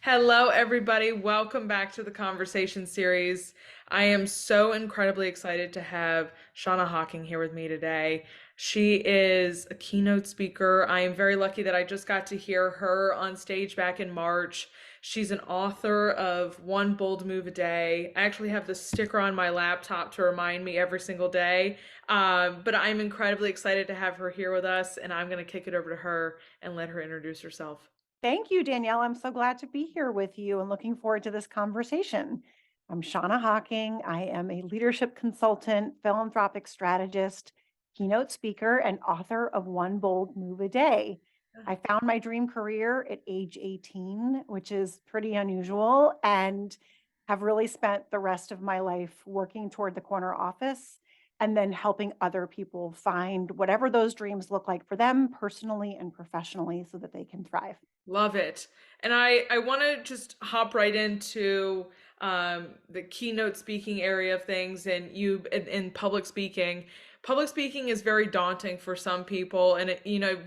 Hello, everybody. Welcome back to the conversation series. I am so incredibly excited to have Shanna Hocking here with me today. She is a keynote speaker. I am very lucky that I just got to hear her on stage back in March. She's an author of One Bold Move a Day. I actually have the sticker on my laptop to remind me every single day. But I'm incredibly excited to have her here with us, and I'm going to kick it over to her and let her introduce herself. Thank you, Danielle. I'm so glad to be here with you and looking forward to this conversation. I'm Shanna Hocking. I am a leadership consultant, philanthropic strategist, keynote speaker, and author of One Bold Move a Day. I found my dream career at age 18, which is pretty unusual, and have really spent the rest of my life working toward the corner office and then helping other people find whatever those dreams look like for them personally and professionally so that they can thrive. Love it. And I want to just hop right into the keynote speaking area of things and you in public speaking. Public speaking is very daunting for some people, and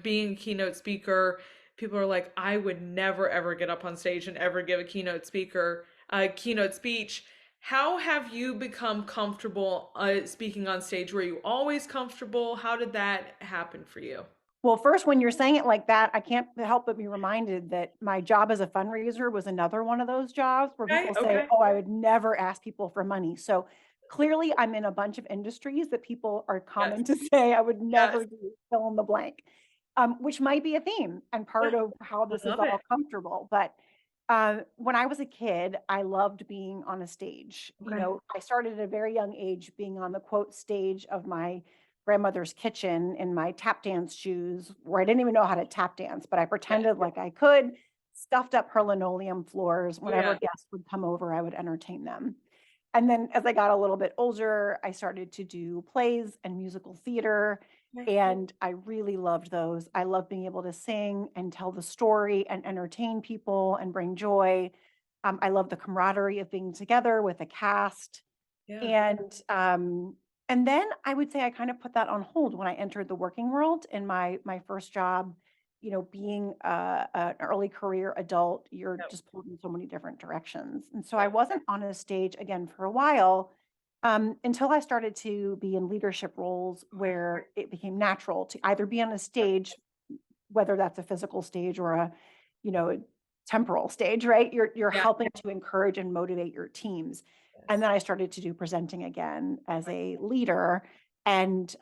being a keynote speaker, people are like, I would never ever get up on stage and ever give a keynote speech. How have you become comfortable speaking on stage? Were you always comfortable? How did that happen for you? Well, first, when you're saying it like that, I can't help but be reminded that my job as a fundraiser was another one of those jobs where Okay, people say, okay. oh, I would never ask people for money. So clearly, I'm in a bunch of industries that people are Yes, common to say I would yes. never do fill in the blank, which might be a theme and part Yeah, of how I this is love it. all comfortable. But when I was a kid, I loved being on a stage. Okay. I started at a very young age being on the quote stage of my grandmother's kitchen in my tap dance shoes, where I didn't even know how to tap dance, but I Yeah. pretended like I could, stuffed up her linoleum floors. Oh Whenever yeah. guests would come over, I would entertain them. And then as I got a little bit older, I started to do plays and musical theater. Okay. And I really loved those. I love being able to sing and tell the story and entertain people and bring joy. I love the camaraderie of being together with a cast. Yeah. And then I would say I kind of put that on hold when I entered the working world. In my first job, being an early career adult, you're Yep. just pulled in so many different directions. And so I Yep. wasn't on a stage again for a while, until I started to be in leadership roles where it became natural to either be on a stage, whether that's a physical stage or a temporal stage, right? You're Yeah. helping to encourage and motivate your teams. And Yes. then I started to do presenting again as Okay. a leader, and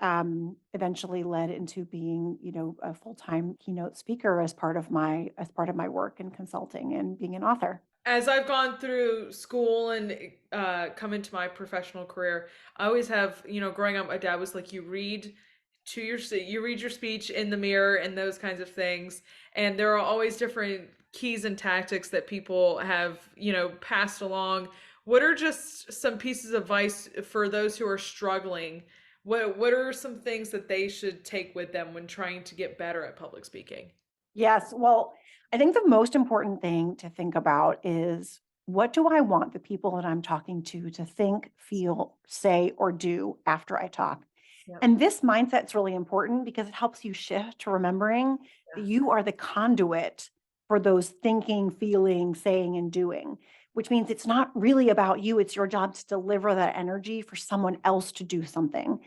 eventually led into being, a full-time keynote speaker as part of my work in consulting and being an author. As I've gone through school and come into my professional career, I always have, growing up, my dad was like, you read your speech in the mirror and those kinds of things. And there are always different keys and tactics that people have, passed along. What are just some pieces of advice for those who are struggling? What are some things that they should take with them when trying to get better at public speaking? Yes. Well, I think the most important thing to think about is, what do I want the people that I'm talking to think, feel, say, or do after I talk? Yep. And this mindset's really important because it helps you shift to remembering that Yeah. you are the conduit for those thinking, feeling, saying, and doing, which means it's not really about you. It's your job to deliver that energy for someone else to do something.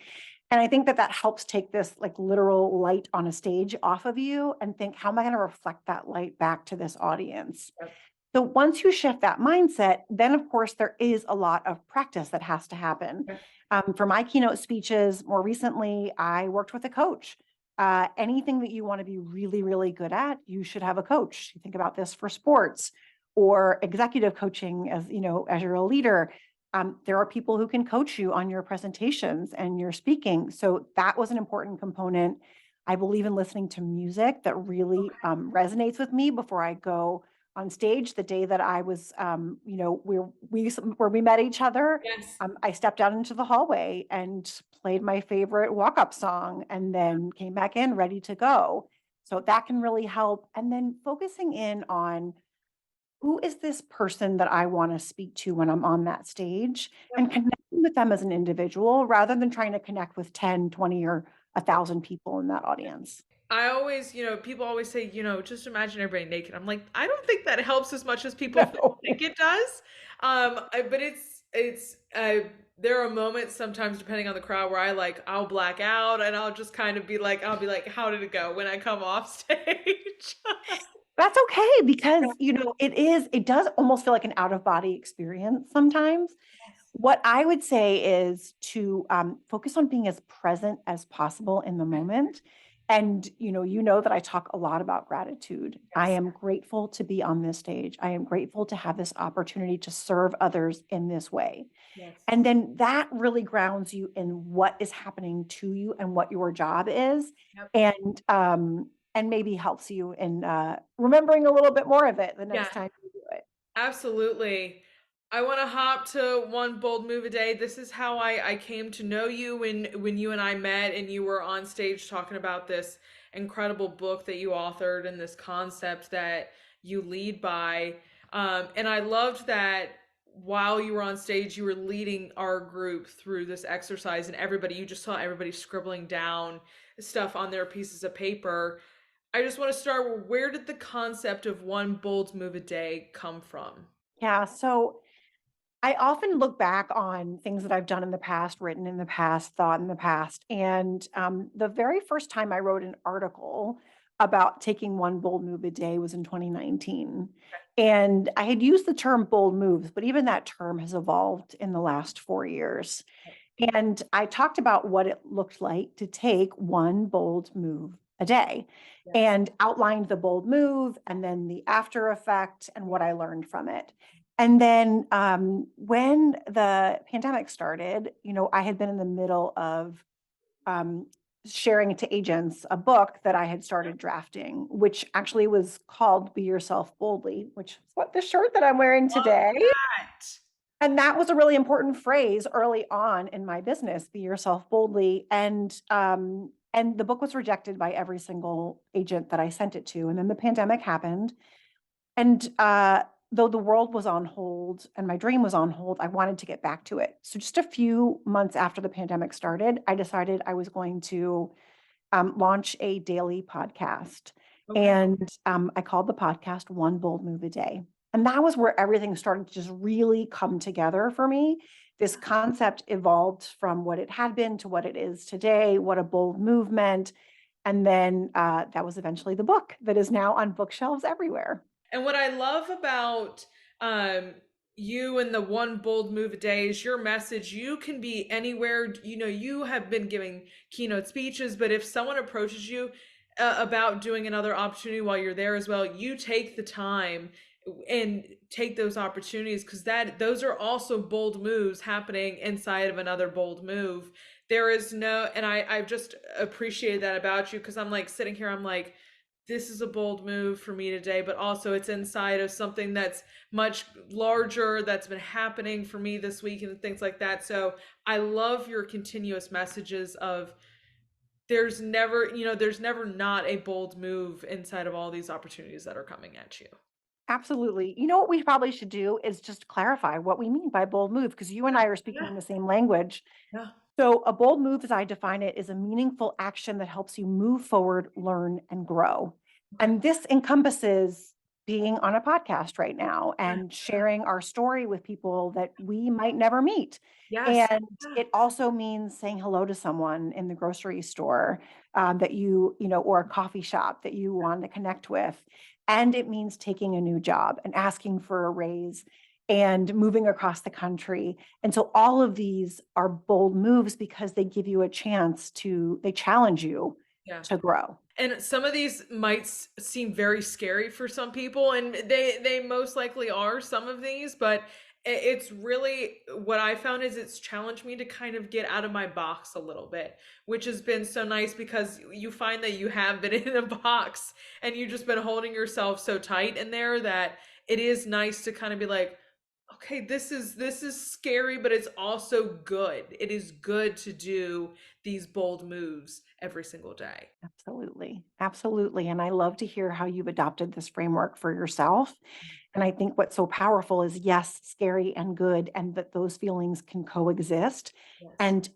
And I think that that helps take this like literal light on a stage off of you and think, how am I going to reflect that light back to this audience? Yep. So once you shift that mindset, then of course there is a lot of practice that has to happen. Okay. For my keynote speeches, more recently, I worked with a coach. Anything that you want to be really, really good at, you should have a coach. You think about this for sports or executive coaching, as you're a leader. There are people who can coach you on your presentations and your speaking. So that was an important component. I believe in listening to music that really resonates with me before I go on stage. The day that I was, where we met each other, Yes. I stepped out into the hallway and played my favorite walk-up song and then came back in ready to go. So that can really help. And then focusing in on, who is this person that I want to speak to when I'm on that stage, and Yep. connecting with them as an individual rather than trying to connect with 10, 20, or 1,000 people in that audience. I always, people always say, just imagine everybody naked. I'm like, I don't think that helps as much as people No. think it does. But there are moments sometimes, depending on the crowd, where I'll black out and I'll just kind of I'll be like, how did it go when I come off stage? That's okay because, it does almost feel like an out of body experience sometimes. Yes. What I would say is to focus on being as present as possible in the moment. And you know that I talk a lot about gratitude. I Yes. am grateful to be on this stage. I am grateful to have this opportunity to serve others in this way. Yes. And then that really grounds you in what is happening to you and what your job is. Yep. And maybe helps you in remembering a little bit more of it the Yeah. next time you do it. Absolutely. I want to hop to one bold move a day. This is how I came to know you when you and I met and you were on stage talking about this incredible book that you authored and this concept that you lead by. And I loved that while you were on stage, you were leading our group through this exercise, and you just saw everybody scribbling down stuff on their pieces of paper. I just want to start where did the concept of one bold move a day come from? Yeah. So I often look back on things that I've done in the past, written in the past, thought in the past. And the very first time I wrote an article about taking one bold move a day was in 2019. And I had used the term bold moves, but even that term has evolved in the last 4 years. And I talked about what it looked like to take one bold move a day Yes. and outlined the bold move and then the after effect and what I learned from it. And then when the pandemic started, I had been in the middle of um, sharing to agents a book that I had started drafting, which actually was called Be Yourself Boldly, which is what the shirt that I'm wearing Love today. that. And that was a really important phrase early on in my business, be yourself boldly. And the book was rejected by every single agent that I sent it to. And then the pandemic happened. And though the world was on hold and my dream was on hold, I wanted to get back to it. So just a few months after the pandemic started, I decided I was going to launch a daily podcast. Okay. And I called the podcast One Bold Move a Day. And that was where everything started to just really come together for me. This concept evolved from what it had been to what it is today, what a bold move meant. And then that was eventually the book that is now on bookshelves everywhere. And what I love about um, you and the one bold move a day is your message. You can be anywhere. You have been giving keynote speeches, but if someone approaches you about doing another opportunity while you're there as well, you take the time and take those opportunities because those are also bold moves happening inside of another bold move. There is no, and I've just appreciated that about you because I'm like sitting here, I'm like, this is a bold move for me today, but also it's inside of something that's much larger that's been happening for me this week and things like that. So I love your continuous messages of there's never not a bold move inside of all these opportunities that are coming at you. Absolutely. You know what we probably should do is just clarify what we mean by bold move, because you and I are Yeah, speaking the same language. yeah, So, a bold move, as I define it, is a meaningful action that helps you move forward, learn, and grow. okay, And this encompasses being on a podcast right now yeah, and sharing our story with people that we might never meet. yes, And yeah, it also means saying hello to someone in the grocery store that or a coffee shop that you want to connect with. And it means taking a new job and asking for a raise and moving across the country. And so all of these are bold moves because they give you a chance they challenge you yeah. to grow. And some of these might seem very scary for some people, and they most likely are some of these, but it's really what I found is it's challenged me to kind of get out of my box a little bit, which has been so nice because you find that you have been in a box and you've just been holding yourself so tight in there that it is nice to kind of be like, okay, this is scary, but it's also good. It is good to do these bold moves every single day. Absolutely. Absolutely. And I love to hear how you've adopted this framework for yourself. And I think what's so powerful is yes, scary and good, and that those feelings can coexist. Yes. And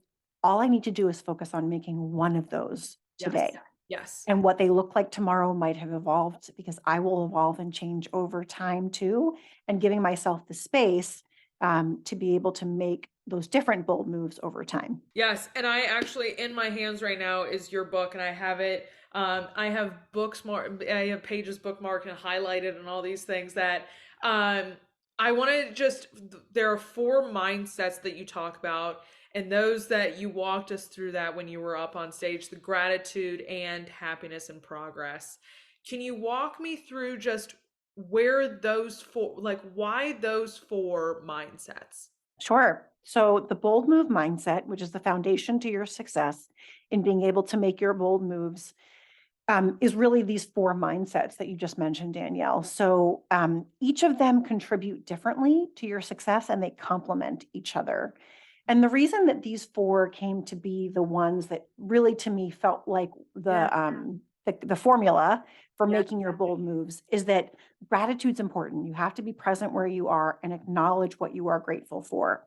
all I need to do is focus on making one of those Yes. today. Yes. And what they look like tomorrow might have evolved because I will evolve and change over time too. And giving myself the space to be able to make those different bold moves over time. Yes, and I actually in my hands right now is your book, and I have it. I have books marked. I have pages bookmarked and highlighted, and all these things that um, I want to just. There are four mindsets that you talk about, and those that you walked us through that when you were up on stage: the gratitude and happiness and progress. Can you walk me through just where those four, like why those four mindsets? Sure. So the bold move mindset, which is the foundation to your success in being able to make your bold moves, is really these four mindsets that you just mentioned, Danielle. So each of them contribute differently to your success and they complement each other. And the reason that these four came to be the ones that really to me felt like Yeah. the formula for Yeah. making your bold moves is that gratitude's important. You have to be present where you are and acknowledge what you are grateful for.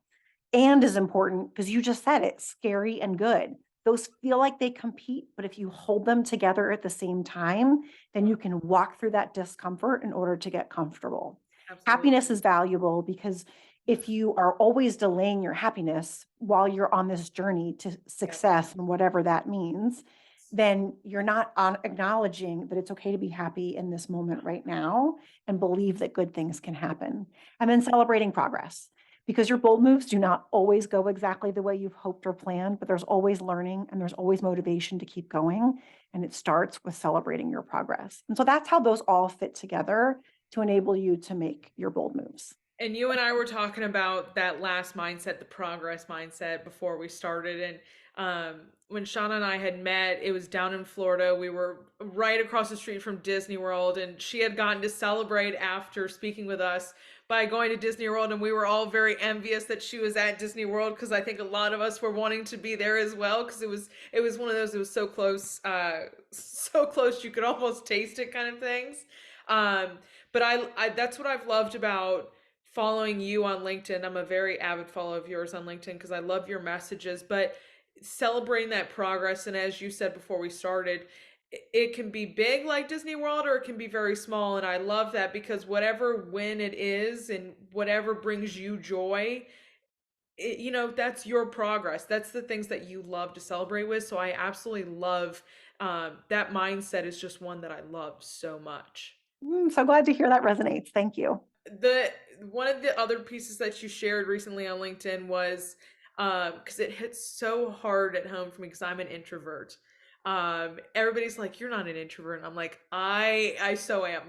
And is important because you just said it, scary and good. Those feel like they compete, but if you hold them together at the same time, then you can walk through that discomfort in order to get comfortable. Happiness Absolutely. is valuable because if you are always delaying your happiness while you're on this journey to Yes. success and whatever that means, then you're not on acknowledging that it's okay to be happy in this moment right now and believe that good things can happen. And then celebrating progress because your bold moves do not always go exactly the way you've hoped or planned, but there's always learning and there's always motivation to keep going. And it starts with celebrating your progress. And so that's how those all fit together to enable you to make your bold moves. And you and I were talking about that last mindset, the progress mindset, before we started. And when Shauna and I had met, it was down in Florida. We were right across the street from Disney World, and she had gotten to celebrate after speaking with us by going to Disney World. And we were all very envious that she was at Disney World because I think a lot of us were wanting to be there as well because it was one of those. It was so close, so close you could almost taste it, kind of things. Um, but I that's what I've loved about following you on LinkedIn. I'm a very avid follower of yours on LinkedIn because I love your messages, but celebrating that progress. And as you said before we started, it can be big like Disney World or it can be very small. And I love that because whatever win it is and whatever brings you joy, that's your progress. That's the things that you love to celebrate with. So I absolutely love that mindset is just one that I love so much. So glad to hear that resonates. Thank you. The One of the other pieces that you shared recently on LinkedIn was because it hits so hard at home for me because I'm an introvert. Everybody's like, "You're not an introvert," and I'm like, "I so am."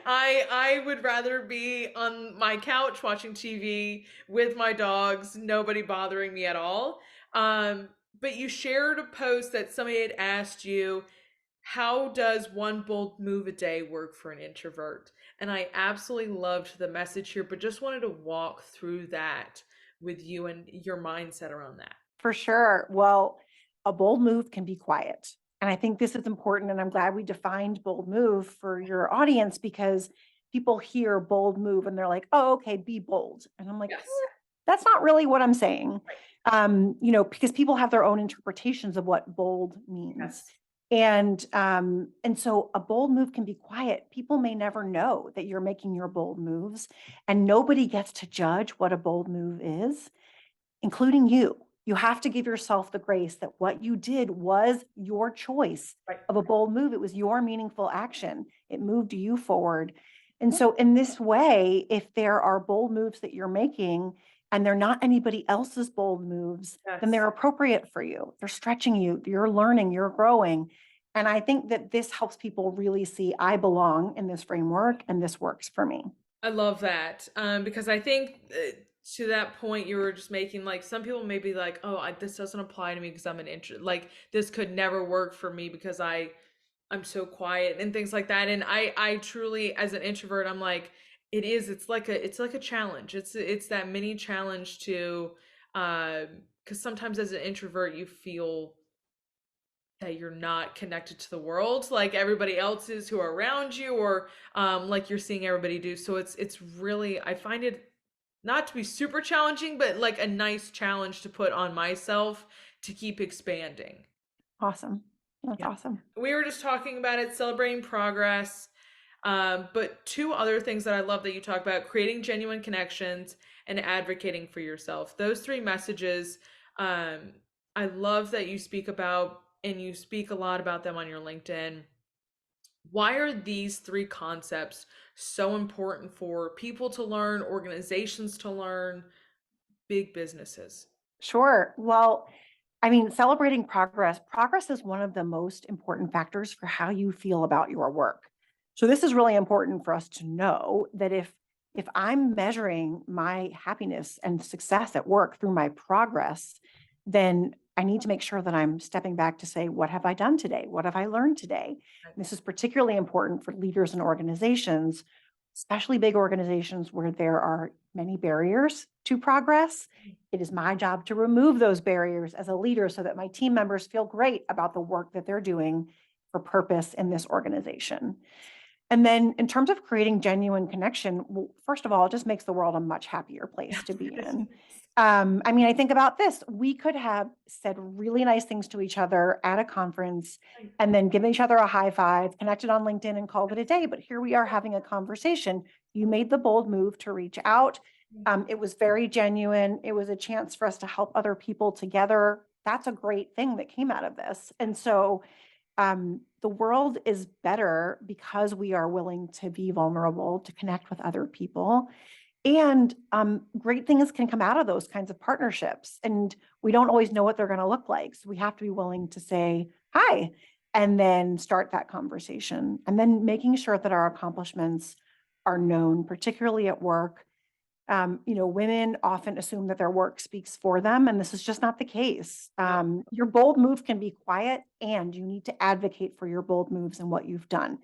I would rather be on my couch watching TV with my dogs, nobody bothering me at all. But you shared a post that somebody had asked you, how does one bold move a day work for an introvert? And I absolutely loved the message here, but just wanted to walk through that with you and your mindset around that. For sure. Well, a bold move can be quiet. And I think this is important. And I'm glad we defined bold move for your audience because people hear bold move and they're like, oh, okay, be bold. And I'm like, Yes. that's not really what I'm saying. Right. Because people have their own interpretations of what bold means. Yes. And so a bold move can be quiet. People may never know that you're making your bold moves, and nobody gets to judge what a bold move is, including you. You have to give yourself the grace that what you did was your choice Right. of a bold move. It was your meaningful action. It moved you forward. And so, in this way, if there are bold moves that you're making and they're not anybody else's bold moves, then Yes. they're appropriate for you. They're stretching you, you're learning, you're growing. And I think that this helps people really see I belong in this framework and this works for me. I love that because I think to that point you were just making, like, some people may be like, oh, this doesn't apply to me because I'm an introvert. Like, this could never work for me because I'm so quiet and things like that. And I truly, as an introvert, I'm like, it's like a challenge. It's that mini challenge to because sometimes as an introvert you feel that you're not connected to the world like everybody else is who are around you, or like you're seeing everybody do. So it's really, I find it not to be super challenging, but like a nice challenge to put on myself to keep expanding. Awesome. That's Yeah. awesome. We were just talking about it, celebrating progress. But two other things that I love that you talk about: creating genuine connections and advocating for yourself. Those three messages, um, I love that you speak about, and you speak a lot about them on your LinkedIn. Why are these three concepts so important for people to learn, organizations to learn, big businesses? Sure. Well, I mean, celebrating progress is one of the most important factors for how you feel about your work. So this is really important for us to know that if I'm measuring my happiness and success at work through my progress, then I need to make sure that I'm stepping back to say, what have I done today? What have I learned today? And this is particularly important for leaders and organizations, especially big organizations where there are many barriers to progress. It is my job to remove those barriers as a leader so that my team members feel great about the work that they're doing for purpose in this organization. And then in terms of creating genuine connection, well, first of all, it just makes the world a much happier place Yes, to be it in. is. I mean, I think about this. We could have said really nice things to each other at a conference Right. and then given each other a high five, connected on LinkedIn and called it a day. But here we are having a conversation. You made the bold move to reach out. It was very genuine. It was a chance for us to help other people together. That's a great thing that came out of this. And so the world is better because we are willing to be vulnerable, to connect with other people. And great things can come out of those kinds of partnerships. And we don't always know what they're going to look like. So we have to be willing to say hi and then start that conversation. And then making sure that our accomplishments are known, particularly at work. Women often assume that their work speaks for them, and this is just not the case. Yep. Your bold move can be quiet, and you need to advocate for your bold moves and what you've done.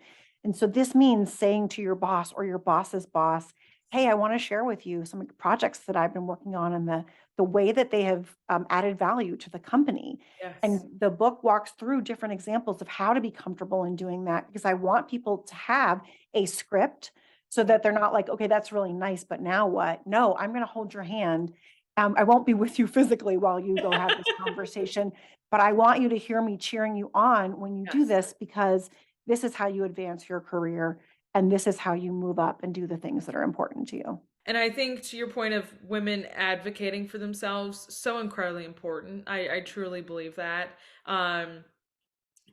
And so this means saying to your boss or your boss's boss, hey, I want to share with you some projects that I've been working on and the way that they have added value to the company. And Yes. the book walks through different examples of how to be comfortable in doing that because I want people to have a script so Yep. that they're not like, okay, that's really nice, but now what? No, I'm going to hold your hand. I won't be with you physically while you go have this conversation, but I want you to hear me cheering you on when you do Yes. this because this is how you advance your career and this is how you move up and do the things that are important to you. And I think to your point of women advocating for themselves, so incredibly important. I truly believe that. Um,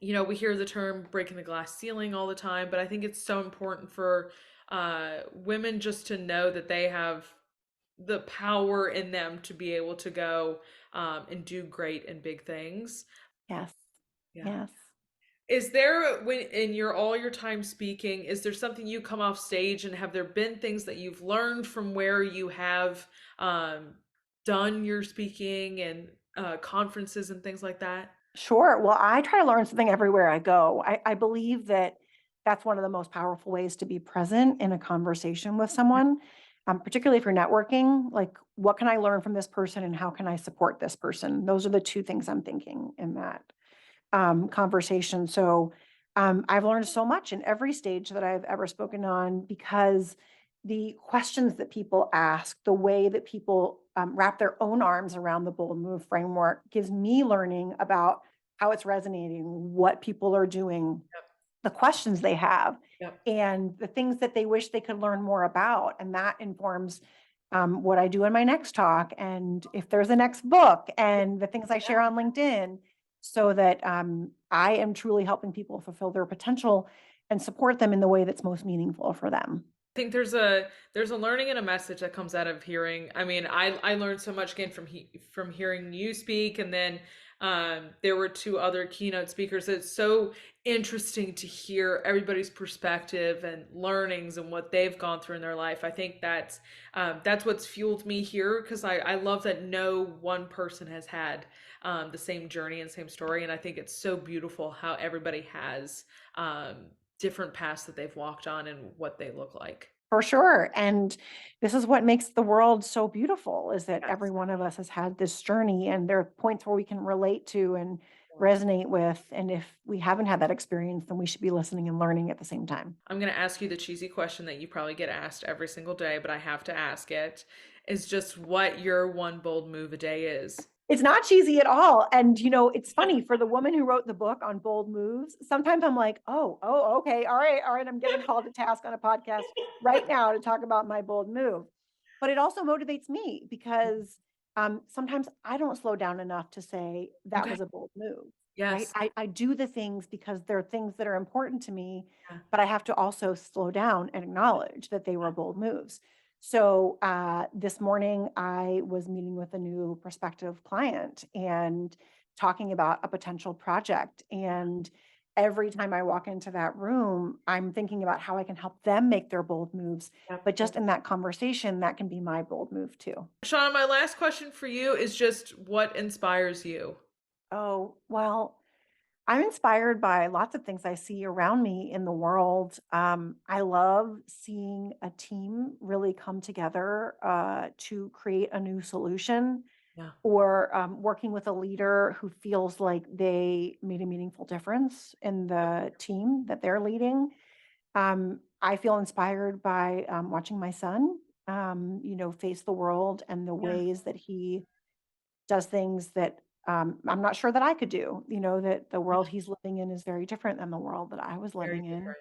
we hear the term breaking the glass ceiling all the time, but I think it's so important for women just to know that they have the power in them to be able to go and do great and big things. Yes. Yeah. Yes. Is there, when in your all your time speaking, is there something you come off stage, and have there been things that you've learned from where you have um, done your speaking and conferences and things like that? Sure. Well, I try to learn something everywhere I go. I believe that that's one of the most powerful ways to be present in a conversation with someone, particularly if you're networking. Like, what can I learn from this person and how can I support this person? Those are the two things I'm thinking in that conversation. So I've learned so much in every stage that I've ever spoken on because the questions that people ask, the way that people wrap their own arms around the bold move framework gives me learning about how it's resonating, what people are doing, Yep. the questions they have, Yep. and the things that they wish they could learn more about. And that informs what I do in my next talk, and if there's a next book, and the things I share on LinkedIn, so that I am truly helping people fulfill their potential and support them in the way that's most meaningful for them. Think there's a learning and a message that comes out of hearing. I mean, I learned so much again from hearing you speak, and then there were two other keynote speakers. It's so interesting to hear everybody's perspective and learnings and what they've gone through in their life. I think that's what's fueled me here, because I love that no one person has had the same journey and same story, and I think it's so beautiful how everybody has different paths that they've walked on and what they look like. For sure. And this is what makes the world so beautiful is that every Yes. one of us has had this journey and there are points where we can relate to and Yeah. resonate with. And if we haven't had that experience, then we should be listening and learning at the same time. I'm going to ask you the cheesy question that you probably get asked every single day, but I have to ask it, is just what your one bold move a day is. It's not cheesy at all. And, it's funny for the woman who wrote the book on bold moves. Sometimes I'm like, oh, okay. All right. All right. I'm getting called to task on a podcast right now to talk about my bold move. But it also motivates me because sometimes I don't slow down enough to say that Okay. was a bold move, right? Yes. I do the things because they're things that are important to me, Yeah. but I have to also slow down and acknowledge that they were bold moves. So this morning, I was meeting with a new prospective client and talking about a potential project. And every time I walk into that room, I'm thinking about how I can help them make their bold moves. Yep. But just Yep. in that conversation, that can be my bold move too. Shauna, my last question for you is just what inspires you? Oh, well, I'm inspired by lots of things I see around me in the world. I love seeing a team really come together to create a new solution, Yeah. or working with a leader who feels like they made a meaningful difference in the team that they're leading. I feel inspired by watching my son, face the world and the Yeah. ways that he does things that I'm not sure that I could do. That the Yeah. world he's living in is very different than the world that I was Very living in. different.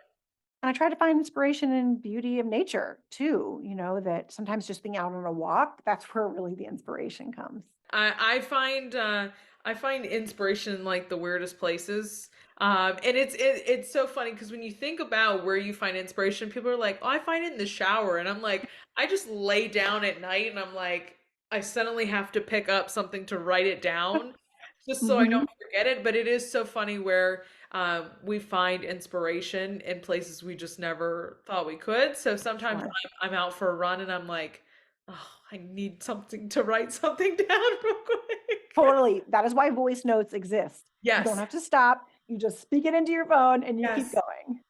And I try to find inspiration in beauty of nature too, that sometimes just being out on a walk, that's where really the inspiration comes. I find inspiration in like the weirdest places. And it's so funny because when you think about where you find inspiration, people are like, "Oh, I find it in the shower," and I'm like, I just lay down at night, and I'm like, I suddenly have to pick up something to write it down, just so I Mhm. don't forget it. But it is so funny where we find inspiration in places we just never thought we could. So sometimes Sure. I'm out for a run, and I'm like. Oh, I need something to write something down real quick. Totally. That is why voice notes exist. You don't Yes, have to stop. You just speak it into your phone and you keep yes. going.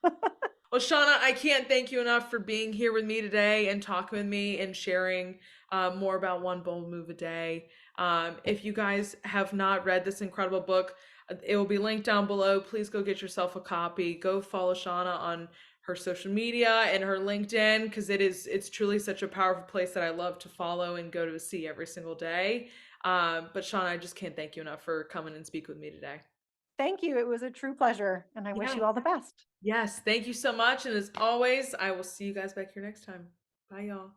Well, Shauna, I can't thank you enough for being here with me today and talking with me and sharing more about One Bold Move a Day. If you guys have not read this incredible book, it will be linked down below. Please go get yourself a copy. Go follow Shauna on her social media and her LinkedIn because it's truly such a powerful place that I love to follow and go to see every single day. But Shauna, I just can't thank you enough for coming and speak with me today. Thank you. It was a true pleasure, and I wish Yeah. you all the best. Yes, thank you so much. And as always, I will see you guys back here next time. Bye, y'all.